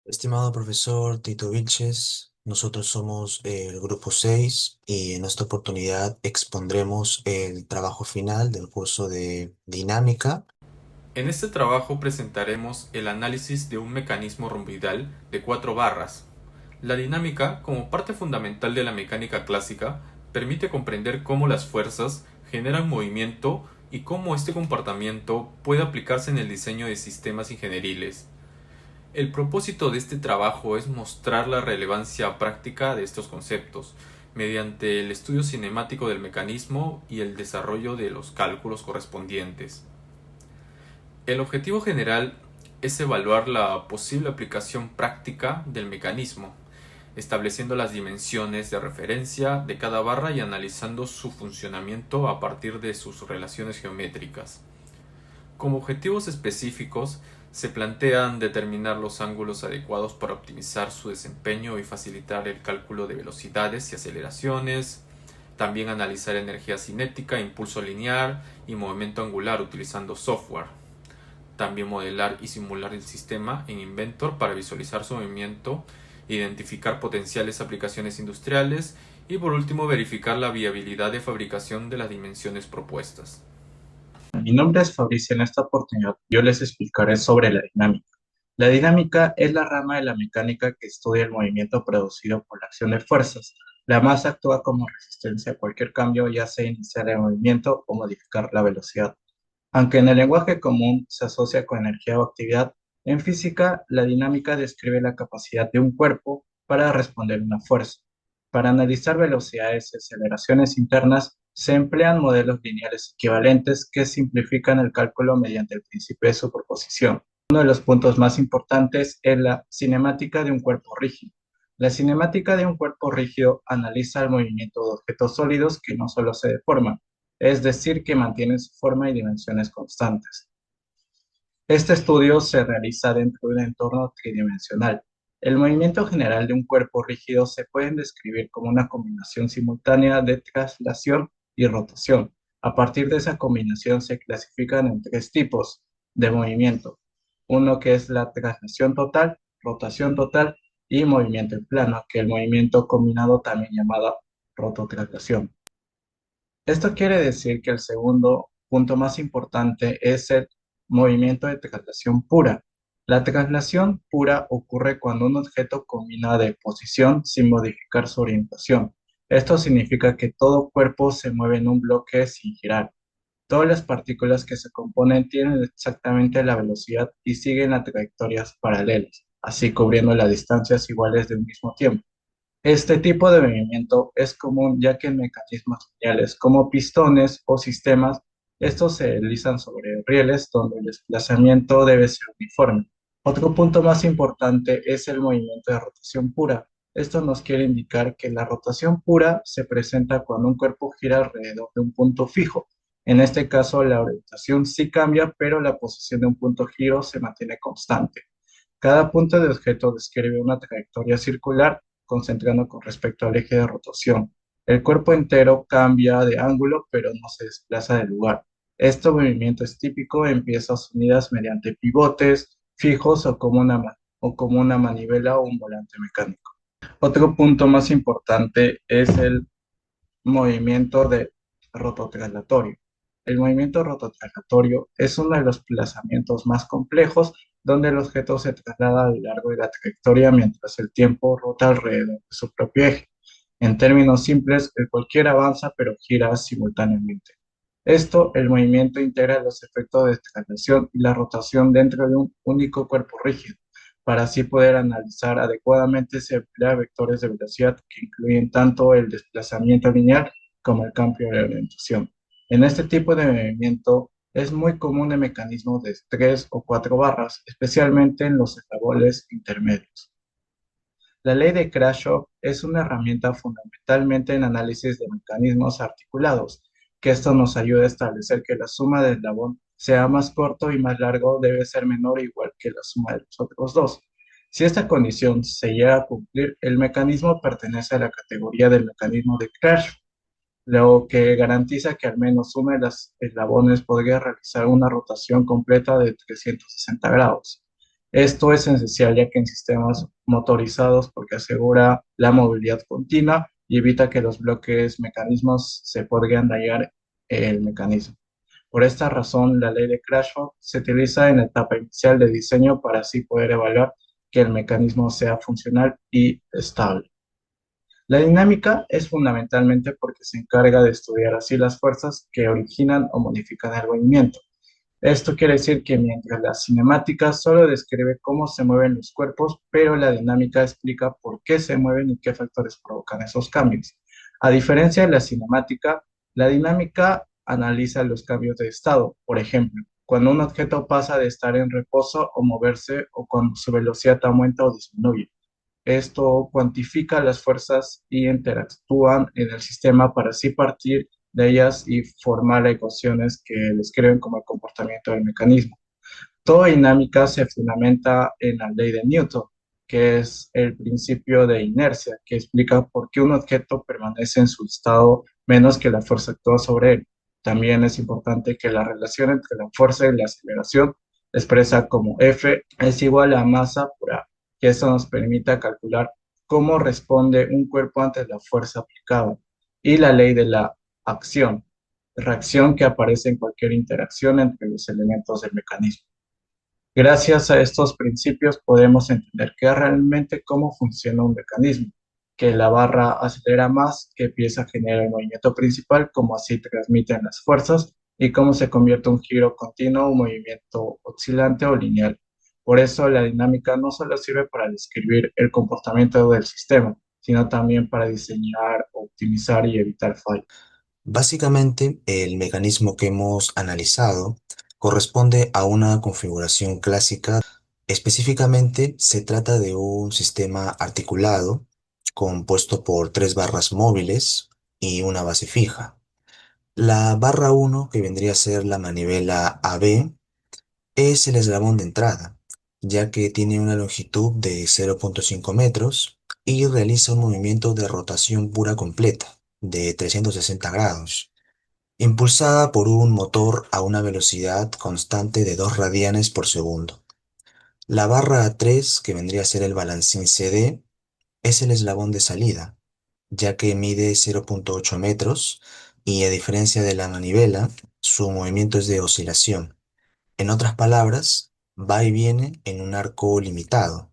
Estimado profesor Tito Vilches, nosotros somos el grupo 6 y en esta oportunidad expondremos el trabajo final del curso de dinámica. En este trabajo presentaremos el análisis de un mecanismo romboidal de cuatro barras. La dinámica, como parte fundamental de la mecánica clásica, permite comprender cómo las fuerzas generan movimiento y cómo este comportamiento puede aplicarse en el diseño de sistemas ingenieriles. El propósito de este trabajo es mostrar la relevancia práctica de estos conceptos, mediante el estudio cinemático del mecanismo y el desarrollo de los cálculos correspondientes. El objetivo general es evaluar la posible aplicación práctica del mecanismo, estableciendo las dimensiones de referencia de cada barra y analizando su funcionamiento a partir de sus relaciones geométricas. Como objetivos específicos, se plantean determinar los ángulos adecuados para optimizar su desempeño y facilitar el cálculo de velocidades y aceleraciones, también analizar energía cinética, impulso lineal y movimiento angular utilizando software. También modelar y simular el sistema en Inventor para visualizar su movimiento, identificar potenciales aplicaciones industriales y por último verificar la viabilidad de fabricación de las dimensiones propuestas. Mi nombre es Fabricio. En esta oportunidad yo les explicaré sobre la dinámica. La dinámica es la rama de la mecánica que estudia el movimiento producido por la acción de fuerzas. La masa actúa como resistencia a cualquier cambio, ya sea iniciar el movimiento o modificar la velocidad. Aunque en el lenguaje común se asocia con energía o actividad, en física la dinámica describe la capacidad de un cuerpo para responder a una fuerza. Para analizar velocidades y aceleraciones internas, se emplean modelos lineales equivalentes que simplifican el cálculo mediante el principio de superposición. Uno de los puntos más importantes es la cinemática de un cuerpo rígido. La cinemática de un cuerpo rígido analiza el movimiento de objetos sólidos que no solo se deforman, es decir, que mantienen su forma y dimensiones constantes. Este estudio se realiza dentro de un entorno tridimensional. El movimiento general de un cuerpo rígido se puede describir como una combinación simultánea de traslación y rotación. A partir de esa combinación se clasifican en tres tipos de movimiento. Uno que es la traslación total, rotación total y movimiento en plano, que el movimiento combinado también llamado rototraslación. Esto quiere decir que el segundo punto más importante es el movimiento de traslación pura. La traslación pura ocurre cuando un objeto combina de posición sin modificar su orientación. Esto significa que todo cuerpo se mueve en un bloque sin girar. Todas las partículas que se componen tienen exactamente la velocidad y siguen las trayectorias paralelas, así cubriendo las distancias iguales de un mismo tiempo. Este tipo de movimiento es común ya que en mecanismos lineales como pistones o sistemas, estos se deslizan sobre rieles donde el desplazamiento debe ser uniforme. Otro punto más importante es el movimiento de rotación pura. Esto nos quiere indicar que la rotación pura se presenta cuando un cuerpo gira alrededor de un punto fijo. En este caso, la orientación sí cambia, pero la posición de un punto giro se mantiene constante. Cada punto de objeto describe una trayectoria circular concentrando con respecto al eje de rotación. El cuerpo entero cambia de ángulo, pero no se desplaza del lugar. Este movimiento es típico en piezas unidas mediante pivotes fijos o como una manivela o un volante mecánico. Otro punto más importante es el movimiento de rototraslatorio. El movimiento rototraslatorio es uno de los desplazamientos más complejos donde el objeto se traslada a lo largo de la trayectoria mientras el tiempo rota alrededor de su propio eje. En términos simples, el cualquier avanza pero gira simultáneamente. El movimiento integra los efectos de traslación y la rotación dentro de un único cuerpo rígido. Para así poder analizar adecuadamente se emplea vectores de velocidad que incluyen tanto el desplazamiento lineal como el cambio de orientación. En este tipo de movimiento es muy común el mecanismo de tres o cuatro barras, especialmente en los eslabones intermedios. La ley de Kirchhoff es una herramienta fundamentalmente en análisis de mecanismos articulados, que esto nos ayuda a establecer que la suma del eslabón sea más corto y más largo debe ser menor o igual que la suma de los otros dos. Si esta condición se llega a cumplir, el mecanismo pertenece a la categoría del mecanismo de Kirchhoff, lo que garantiza que al menos uno de los eslabones podría realizar una rotación completa de 360 grados. Esto es esencial ya que en sistemas motorizados porque asegura la movilidad continua y evita que los bloques mecanismos se podrían dañar el mecanismo. Por esta razón, la ley de Crashhow se utiliza en la etapa inicial de diseño para así poder evaluar que el mecanismo sea funcional y estable. La dinámica es fundamentalmente porque se encarga de estudiar así las fuerzas que originan o modifican el movimiento. Esto quiere decir que mientras la cinemática solo describe cómo se mueven los cuerpos, pero la dinámica explica por qué se mueven y qué factores provocan esos cambios. A diferencia de la cinemática, la dinámica analiza los cambios de estado. Por ejemplo, cuando un objeto pasa de estar en reposo o moverse o cuando su velocidad aumenta o disminuye. Esto cuantifica las fuerzas y interactúan en el sistema para así partir de ellas y formar ecuaciones que describen como el comportamiento del mecanismo. Toda dinámica se fundamenta en la ley de Newton, que es el principio de inercia, que explica por qué un objeto permanece en su estado menos que la fuerza actúa sobre él. También es importante que la relación entre la fuerza y la aceleración, expresa como F, es igual a masa por A, que esto nos permite calcular cómo responde un cuerpo ante la fuerza aplicada. Y la ley de la acción, reacción que aparece en cualquier interacción entre los elementos del mecanismo. Gracias a estos principios podemos entender que realmente cómo funciona un mecanismo, que la barra acelera más, que pieza genera el movimiento principal, cómo así transmiten las fuerzas y cómo se convierte un giro continuo, un movimiento oscilante o lineal. Por eso la dinámica no solo sirve para describir el comportamiento del sistema, sino también para diseñar, optimizar y evitar fallos. Básicamente, el mecanismo que hemos analizado corresponde a una configuración clásica. Específicamente, se trata de un sistema articulado compuesto por tres barras móviles y una base fija. La barra uno, que vendría a ser la manivela AB, es el eslabón de entrada, ya que tiene una longitud de 0,5 metros y realiza un movimiento de rotación pura completa de 360 grados, impulsada por un motor a una velocidad constante de 2 radianes por segundo. La barra 3, que vendría a ser el balancín CD, es el eslabón de salida, ya que mide 0,8 metros y a diferencia de la manivela, su movimiento es de oscilación. En otras palabras, va y viene en un arco limitado,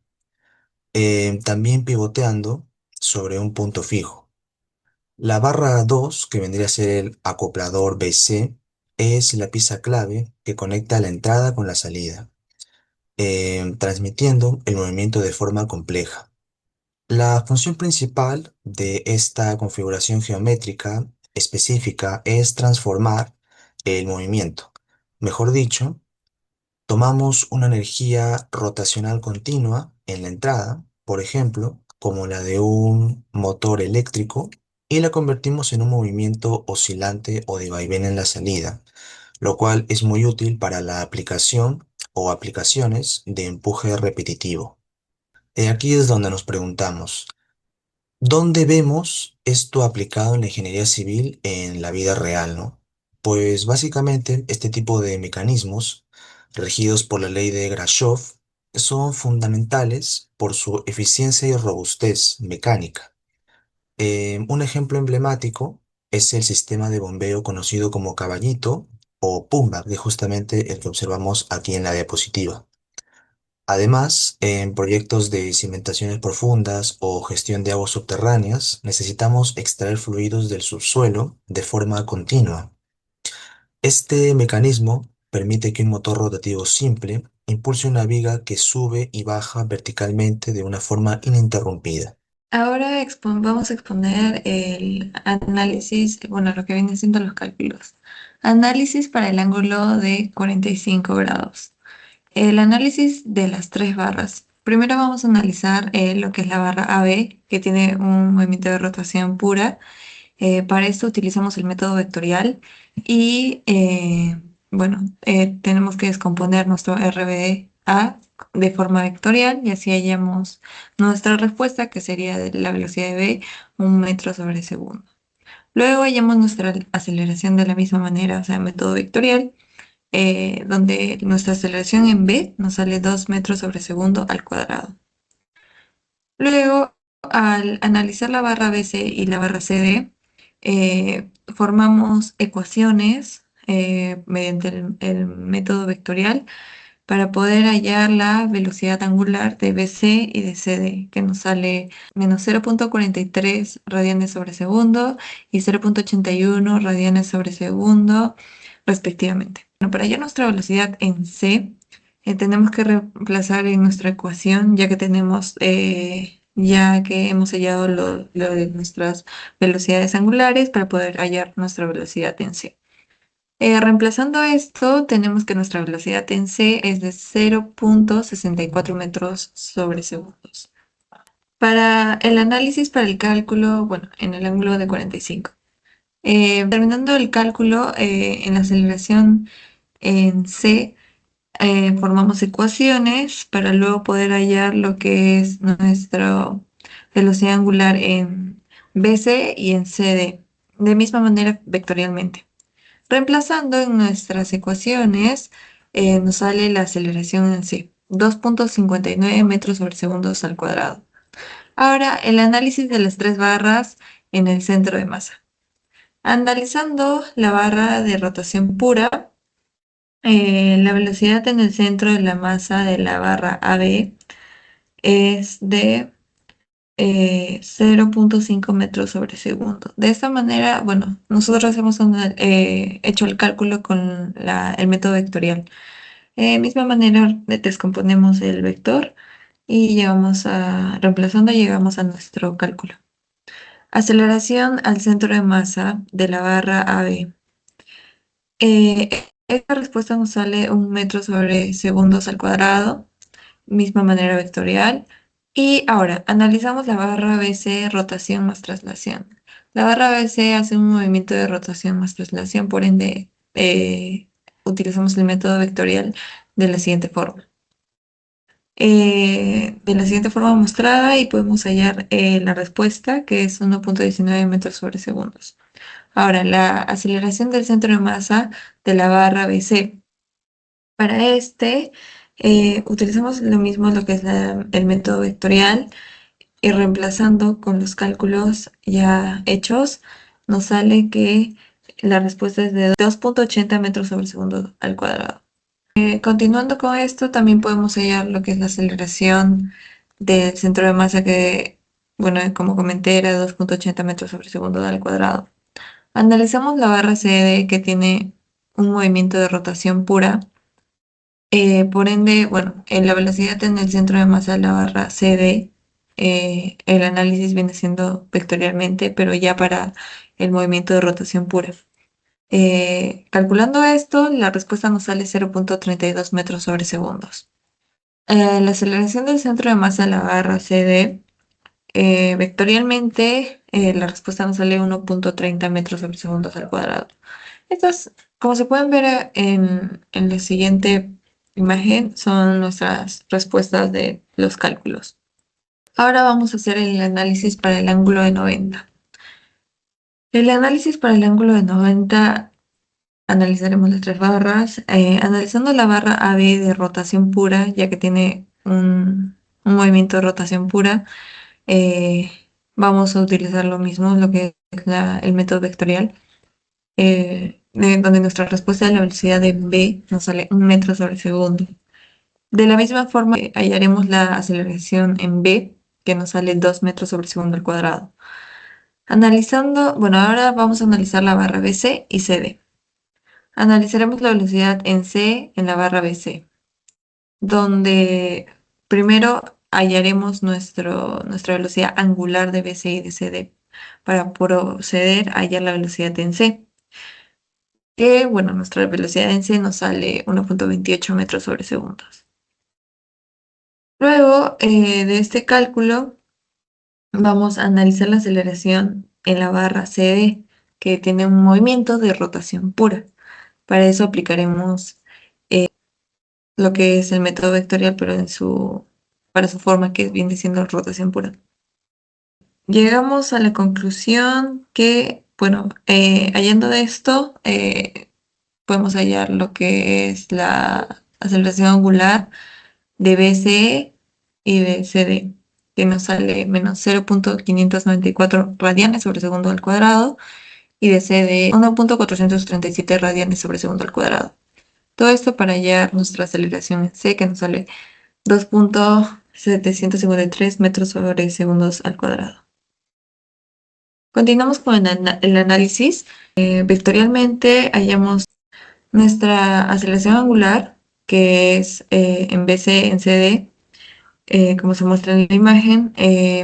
también pivoteando sobre un punto fijo. La barra 2, que vendría a ser el acoplador BC, es la pieza clave que conecta la entrada con la salida, transmitiendo el movimiento de forma compleja. La función principal de esta configuración geométrica específica es transformar el movimiento. Mejor dicho, tomamos una energía rotacional continua en la entrada, por ejemplo, como la de un motor eléctrico, y la convertimos en un movimiento oscilante o de vaivén en la salida, lo cual es muy útil para la aplicación o aplicaciones de empuje repetitivo. Aquí es donde nos preguntamos, ¿dónde vemos esto aplicado en la ingeniería civil en la vida real, no? Pues básicamente este tipo de mecanismos, regidos por la ley de Grashow, son fundamentales por su eficiencia y robustez mecánica. Un ejemplo emblemático es el sistema de bombeo conocido como caballito o pumba, que es justamente el que observamos aquí en la diapositiva. Además, en proyectos de cimentaciones profundas o gestión de aguas subterráneas, necesitamos extraer fluidos del subsuelo de forma continua. Este mecanismo permite que un motor rotativo simple impulse una viga que sube y baja verticalmente de una forma ininterrumpida. Ahora vamos a exponer el análisis, bueno, lo que viene siendo los cálculos. Análisis para el ángulo de 45 grados. El análisis de las tres barras. Primero vamos a analizar lo que es la barra AB, que tiene un movimiento de rotación pura. Para esto utilizamos el método vectorial y bueno, tenemos que descomponer nuestro RBA de forma vectorial y así hallamos nuestra respuesta que sería de la velocidad de v 1 metro sobre segundo. Luego hallamos nuestra aceleración de la misma manera, o sea, método vectorial donde nuestra aceleración en B nos sale 2 metros sobre segundo al cuadrado. Luego, al analizar la barra BC y la barra CD, formamos ecuaciones mediante el método vectorial para poder hallar la velocidad angular de BC y de CD, que nos sale menos 0,43 radianes sobre segundo y 0,81 radianes sobre segundo, respectivamente. Bueno, para hallar nuestra velocidad en C, tenemos que reemplazar en nuestra ecuación, ya que hemos hallado lo de nuestras velocidades angulares para poder hallar nuestra velocidad en C. Reemplazando esto, tenemos que nuestra velocidad en C es de 0,64 metros sobre segundos. Para el análisis, para el cálculo, bueno, en el ángulo de 45. Terminando el cálculo, en la aceleración en C, formamos ecuaciones para luego poder hallar lo que es nuestra velocidad angular en BC y en CD, de misma manera vectorialmente. Reemplazando en nuestras ecuaciones, nos sale la aceleración en sí, 2,59 metros sobre segundos al cuadrado. Ahora, el análisis de las tres barras en el centro de masa. Analizando la barra de rotación pura, la velocidad en el centro de la masa de la barra AB es de 0,5 metros sobre segundo. De esta manera, bueno, nosotros hemos hecho el cálculo con el método vectorial. De misma manera, descomponemos el vector y reemplazando, llegamos a nuestro cálculo. Aceleración al centro de masa de la barra AB. Esta respuesta nos sale 1 metro sobre segundos al cuadrado, misma manera vectorial. Y ahora, analizamos la barra BC, rotación más traslación. La barra BC hace un movimiento de rotación más traslación, por ende, utilizamos el método vectorial de la siguiente forma. De la siguiente forma mostrada y podemos hallar la respuesta, que es 1,19 metros sobre segundos. Ahora, la aceleración del centro de masa de la barra BC. Para utilizamos lo mismo, lo que es el método vectorial, y reemplazando con los cálculos ya hechos, nos sale que la respuesta es de 2,80 metros sobre segundo al cuadrado. Continuando con esto, también podemos hallar lo que es la aceleración del centro de masa que, bueno, como comenté, era 2,80 metros sobre segundo al cuadrado. Analizamos la barra CD que tiene un movimiento de rotación pura. Por ende, bueno, en la velocidad en el centro de masa de la barra CD, el análisis viene siendo vectorialmente, pero ya para el movimiento de rotación pura. Calculando esto, la respuesta nos sale 0,32 metros sobre segundos. La aceleración del centro de masa de la barra CD, vectorialmente, la respuesta nos sale 1,30 metros sobre segundos al cuadrado. Estas, como se pueden ver en la siguiente imagen, son nuestras respuestas de los cálculos. Ahora vamos a hacer el análisis para el ángulo de 90. El análisis para el ángulo de 90, analizaremos las tres barras. Analizando la barra AB de rotación pura, ya que tiene un movimiento de rotación pura, vamos a utilizar lo mismo, lo que es el método vectorial. Donde nuestra respuesta de la velocidad de B nos sale 1 metro sobre segundo. De la misma forma, hallaremos la aceleración en B, que nos sale 2 metros sobre segundo al cuadrado. Analizando, bueno, ahora vamos a analizar la barra BC y CD. Analizaremos la velocidad en C en la barra BC, donde primero hallaremos nuestra velocidad angular de BC y de CD para proceder a hallar la velocidad en C. Que, bueno, nuestra velocidad en C nos sale 1,28 metros sobre segundos. Luego de este cálculo, vamos a analizar la aceleración en la barra CD, que tiene un movimiento de rotación pura. Para eso aplicaremos lo que es el método vectorial, pero para su forma, que viene siendo rotación pura. Llegamos a la conclusión que, bueno, hallando de esto, podemos hallar lo que es la aceleración angular de BCE y de CD, que nos sale menos 0.594 radianes sobre segundo al cuadrado y de CD 1.437 radianes sobre segundo al cuadrado. Todo esto para hallar nuestra aceleración en C, que nos sale 2.753 metros sobre segundos al cuadrado. Continuamos con el análisis. Vectorialmente hallamos nuestra aceleración angular, que es en BC en CD, como se muestra en la imagen,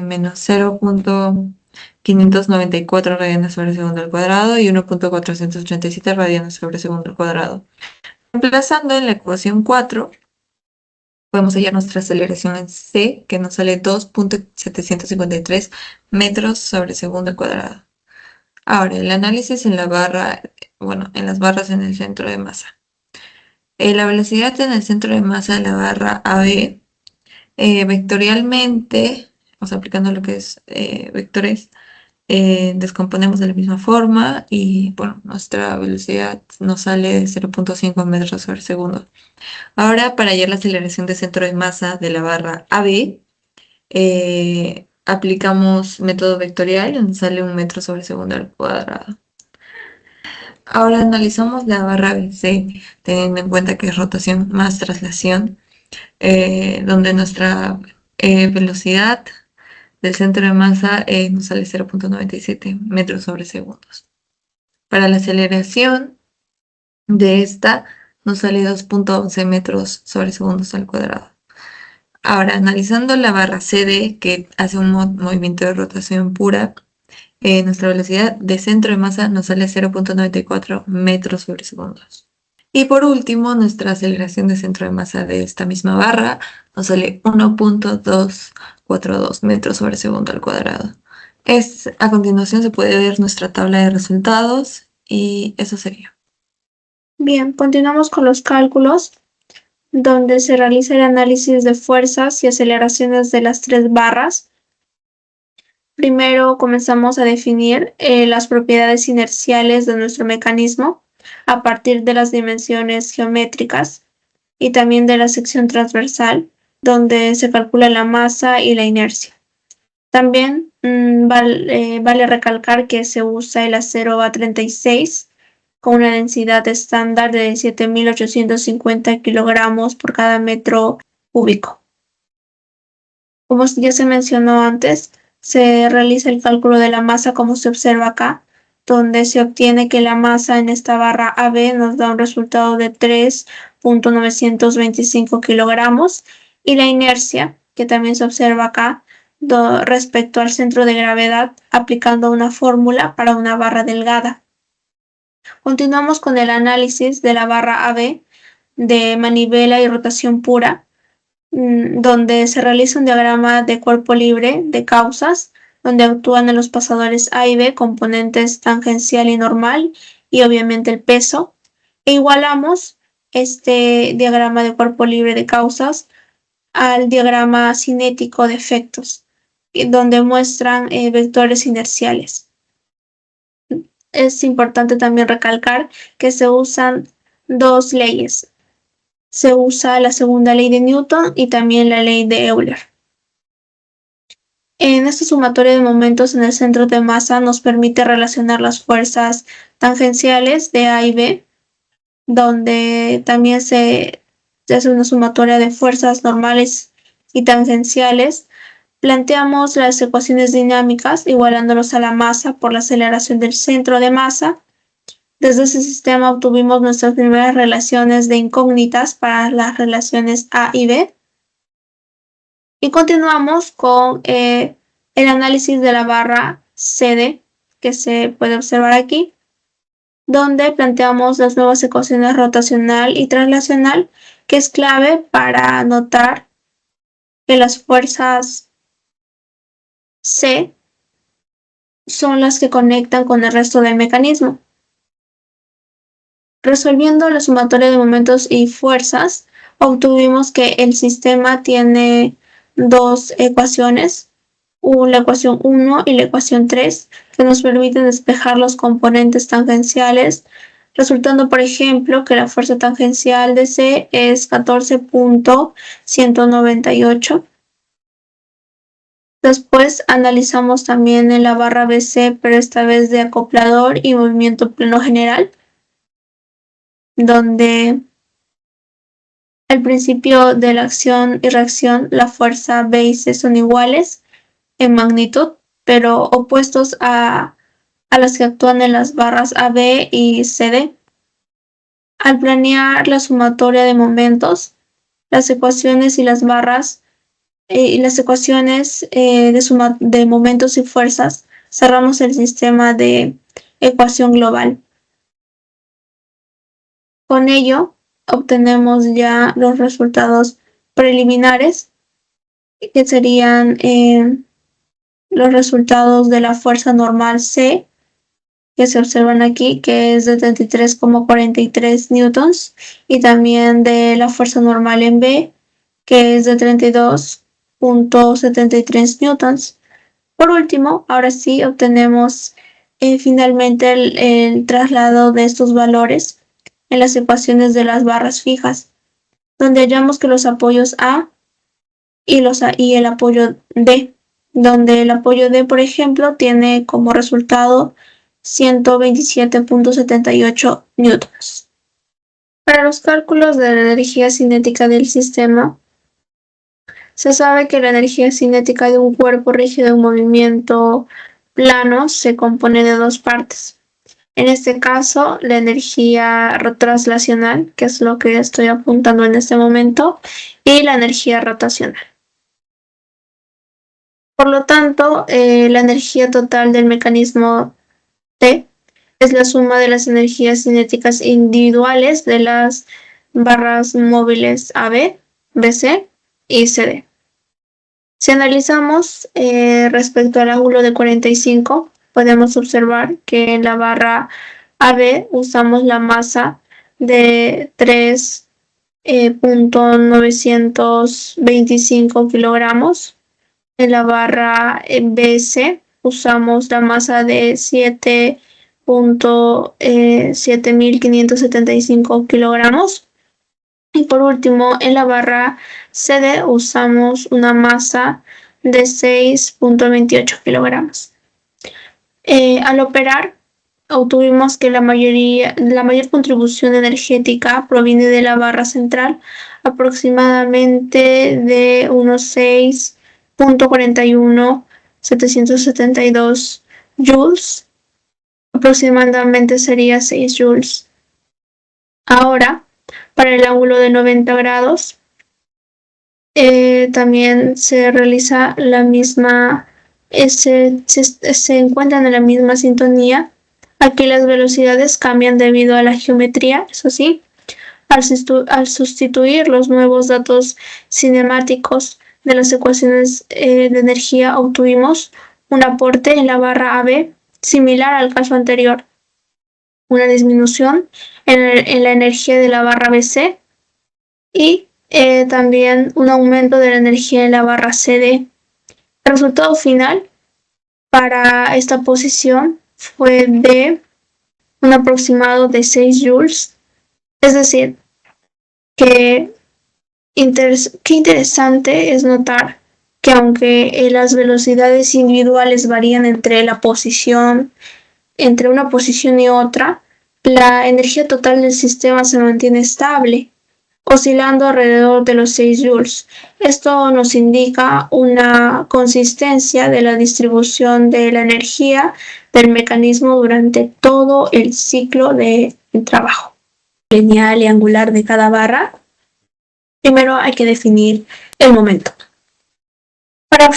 menos 0.594 radianes sobre segundo al cuadrado y 1.437 radianes sobre segundo al cuadrado. Reemplazando en la ecuación 4, podemos hallar nuestra aceleración en C, que nos sale 2.753 metros sobre segundo al cuadrado. Ahora, el análisis en la barra, en las barras en el centro de masa. La velocidad en el centro de masa de la barra AB, vectorialmente, aplicando lo que es vectores, descomponemos de la misma forma y nuestra velocidad nos sale de 0.5 metros sobre segundo. Ahora, para hallar la aceleración de centro de masa de la barra AB, aplicamos método vectorial y nos sale 1 metro sobre segundo al cuadrado. Ahora analizamos la barra BC, teniendo en cuenta que es rotación más traslación, donde nuestra velocidad del centro de masa nos sale 0.97 metros sobre segundos. Para la aceleración de esta nos sale 2.11 metros sobre segundos al cuadrado. Ahora, analizando la barra CD, que hace un movimiento de rotación pura, nuestra velocidad de centro de masa nos sale 0.94 metros sobre segundos. Y por último, nuestra aceleración de centro de masa de esta misma barra nos sale 1.242 metros sobre segundo al cuadrado. A continuación se puede ver nuestra tabla de resultados y eso sería. Bien, continuamos con los cálculos, donde se realiza el análisis de fuerzas y aceleraciones de las tres barras. Primero comenzamos a definir las propiedades inerciales de nuestro mecanismo a partir de las dimensiones geométricas y también de la sección transversal, donde se calcula la masa y la inercia. También vale recalcar que se usa el acero A36 con una densidad estándar de 7.850 kilogramos por cada metro cúbico. Como ya se mencionó antes, se realiza el cálculo de la masa como se observa acá, donde se obtiene que la masa en esta barra AB nos da un resultado de 3.925 kilogramos y la inercia, que también se observa acá, respecto al centro de gravedad, aplicando una fórmula para una barra delgada. Continuamos con el análisis de la barra AB de manivela y rotación pura, donde se realiza un diagrama de cuerpo libre de causas, donde actúan en los pasadores A y B componentes tangencial y normal y obviamente el peso, e igualamos este diagrama de cuerpo libre de causas al diagrama cinético de efectos, donde muestran vectores inerciales. Es importante también recalcar que se usan dos leyes. Se usa la segunda ley de Newton y también la ley de Euler. En esta sumatoria de momentos en el centro de masa nos permite relacionar las fuerzas tangenciales de A y B, donde también se hace una sumatoria de fuerzas normales y tangenciales. Planteamos las ecuaciones dinámicas igualándolos a la masa por la aceleración del centro de masa. Desde ese sistema obtuvimos nuestras primeras relaciones de incógnitas para las relaciones A y B. Y continuamos con el análisis de la barra CD, que se puede observar aquí, donde planteamos las nuevas ecuaciones rotacional y traslacional, que es clave para notar que las fuerzas C son las que conectan con el resto del mecanismo. Resolviendo la sumatoria de momentos y fuerzas, obtuvimos que el sistema tiene dos ecuaciones, la ecuación 1 y la ecuación 3, que nos permiten despejar los componentes tangenciales, resultando, por ejemplo, que la fuerza tangencial de C es 14.198. Después analizamos también en la barra BC, pero esta vez de acoplador y movimiento plano general, donde al principio de la acción y reacción la fuerza B y C son iguales en magnitud, pero opuestos a las que actúan en las barras AB y CD. Al planear la sumatoria de momentos, las ecuaciones y las barras y las ecuaciones de momentos y fuerzas, cerramos el sistema de ecuación global. Con ello, obtenemos ya los resultados preliminares, que serían los resultados de la fuerza normal C, que se observan aquí, que es de 33,43 newtons, y también de la fuerza normal en B, que es de 32,73 newtons. Por último, ahora sí obtenemos finalmente el traslado de estos valores en las ecuaciones de las barras fijas, donde hallamos que los apoyos A y el apoyo D, donde el apoyo D, por ejemplo, tiene como resultado 127,78 newtons. Para los cálculos de la energía cinética del sistema, se sabe que la energía cinética de un cuerpo rígido en movimiento plano se compone de dos partes. En este caso, la energía translacional, que es lo que estoy apuntando en este momento, y la energía rotacional. Por lo tanto, la energía total del mecanismo T es la suma de las energías cinéticas individuales de las barras móviles AB, BC y CD. Si analizamos respecto al ángulo de 45, podemos observar que en la barra AB usamos la masa de 3,925 kilogramos. En la barra BC usamos la masa de 7,75 kilogramos. Y por último, en la barra CD usamos una masa de 6,28 kilogramos. Al operar, obtuvimos que la mayor contribución energética proviene de la barra central, aproximadamente de unos 6,41,772 joules, aproximadamente sería 6 joules. Ahora, para el ángulo de 90 grados, también se realiza la misma, se encuentran en la misma sintonía. Aquí las velocidades cambian debido a la geometría, eso sí. Al sustituir los nuevos datos cinemáticos de las ecuaciones de energía, obtuvimos un aporte en la barra AB similar al caso anterior, una disminución en la energía de la barra BC y también un aumento de la energía en la barra CD. El resultado final para esta posición fue de un aproximado de 6 joules, es decir, qué interesante es notar que aunque las velocidades individuales varían entre una posición y otra, la energía total del sistema se mantiene estable, oscilando alrededor de los 6 joules. Esto nos indica una consistencia de la distribución de la energía del mecanismo durante todo el ciclo de trabajo lineal y angular de cada barra. Primero hay que definir el momento. Para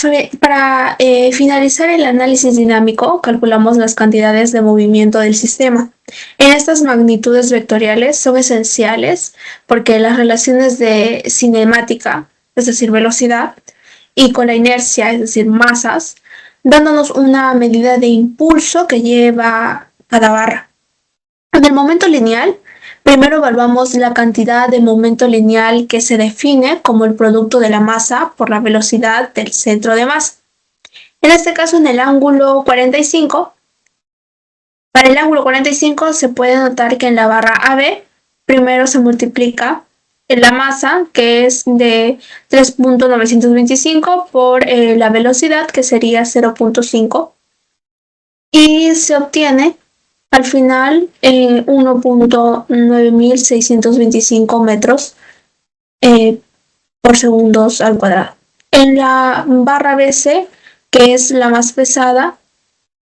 finalizar el análisis dinámico, calculamos las cantidades de movimiento del sistema. En estas magnitudes vectoriales son esenciales porque las relaciones de cinemática, es decir, velocidad, y con la inercia, es decir, masas, dándonos una medida de impulso que lleva cada barra. En el momento lineal, primero evaluamos la cantidad de momento lineal que se define como el producto de la masa por la velocidad del centro de masa. En este caso, en el ángulo 45, Para el ángulo 45 se puede notar que en la barra AB primero se multiplica la masa, que es de 3.925 por la velocidad, que sería 0.5, y se obtiene al final 1.9625 metros por segundos al cuadrado. En la barra BC, que es la más pesada,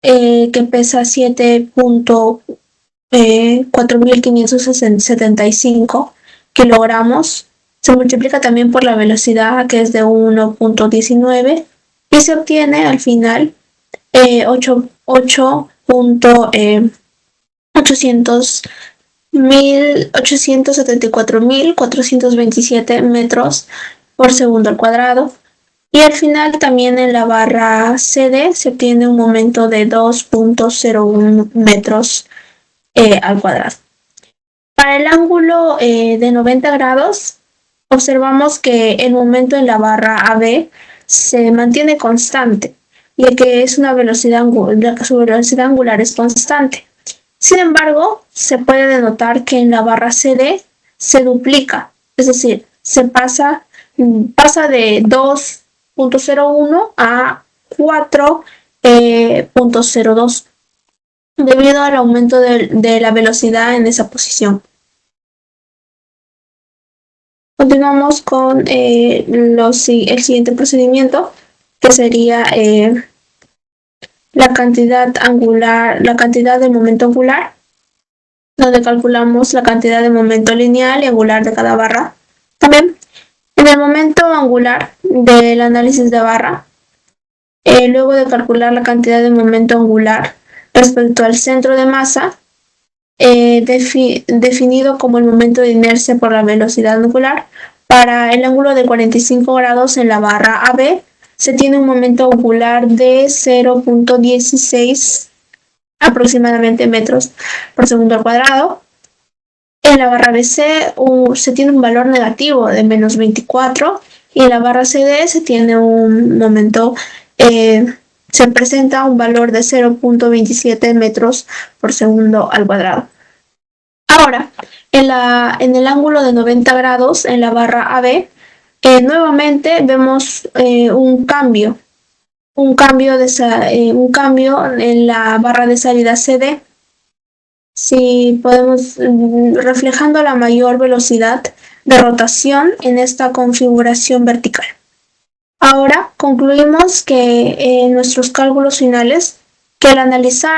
que pesa 7.4575 kilogramos, se multiplica también por la velocidad, que es de 1.19, y se obtiene al final 874.427 metros por segundo al cuadrado. Y al final también en la barra CD se obtiene un momento de 2.01 metros al cuadrado. Para el ángulo de 90 grados, observamos que el momento en la barra AB se mantiene constante, ya que es una su velocidad angular es constante. Sin embargo, se puede denotar que en la barra CD se duplica, es decir, pasa de 2.01 a 4.02 debido al aumento de la velocidad en esa posición. Continuamos con el siguiente procedimiento, que sería la cantidad del momento angular, donde calculamos la cantidad de momento lineal y angular de cada barra. También en el momento angular del análisis de barra, luego de calcular la cantidad de momento angular respecto al centro de masa, definido como el momento de inercia por la velocidad angular, para el ángulo de 45 grados en la barra AB se tiene un momento angular de 0.16 aproximadamente metros por segundo al cuadrado. En la barra BC se tiene un valor negativo de menos 24, y en la barra CD se tiene un momento, se presenta un valor de 0.27 metros por segundo al cuadrado. Ahora, en el ángulo de 90 grados, en la barra AB, nuevamente vemos un cambio en la barra de salida CD. Si podemos, reflejando la mayor velocidad de rotación en esta configuración vertical. Ahora concluimos que en nuestros cálculos finales, que al análisis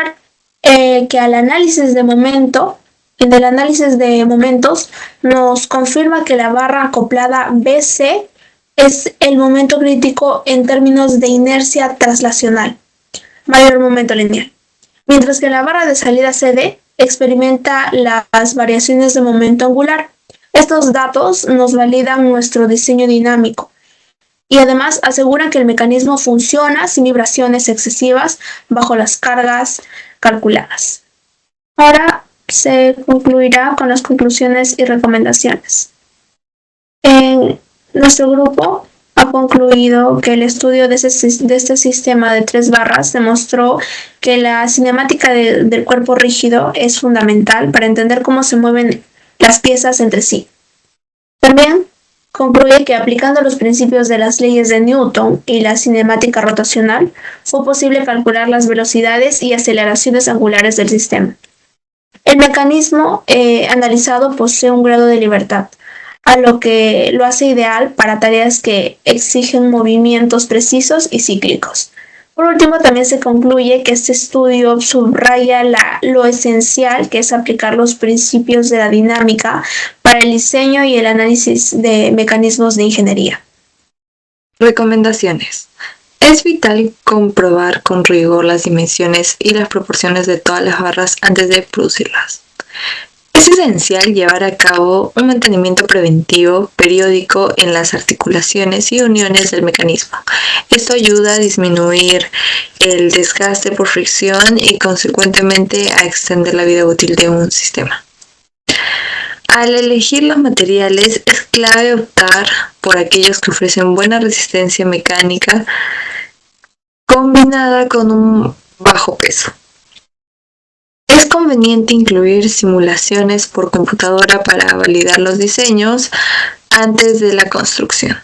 de momento, en el análisis de momentos, nos confirma que la barra acoplada BC es el momento crítico en términos de inercia traslacional, mayor momento lineal, mientras que la barra de salida CD experimenta las variaciones de momento angular. Estos datos nos validan nuestro diseño dinámico y además aseguran que el mecanismo funciona sin vibraciones excesivas bajo las cargas calculadas. Ahora se concluirá con las conclusiones y recomendaciones. Nuestro grupo ha concluido que el estudio de este sistema de 3 barras demostró que la cinemática del cuerpo rígido es fundamental para entender cómo se mueven las piezas entre sí. También concluye que aplicando los principios de las leyes de Newton y la cinemática rotacional, fue posible calcular las velocidades y aceleraciones angulares del sistema. El mecanismo analizado posee un grado de libertad, a lo que lo hace ideal para tareas que exigen movimientos precisos y cíclicos. Por último, también se concluye que este estudio subraya lo esencial que es aplicar los principios de la dinámica para el diseño y el análisis de mecanismos de ingeniería. Recomendaciones. Es vital comprobar con rigor las dimensiones y las proporciones de todas las barras antes de producirlas. Es esencial llevar a cabo un mantenimiento preventivo periódico en las articulaciones y uniones del mecanismo. Esto ayuda a disminuir el desgaste por fricción y consecuentemente a extender la vida útil de un sistema. Al elegir los materiales es clave optar por aquellos que ofrecen buena resistencia mecánica combinada con un bajo peso. Es conveniente incluir simulaciones por computadora para validar los diseños antes de la construcción.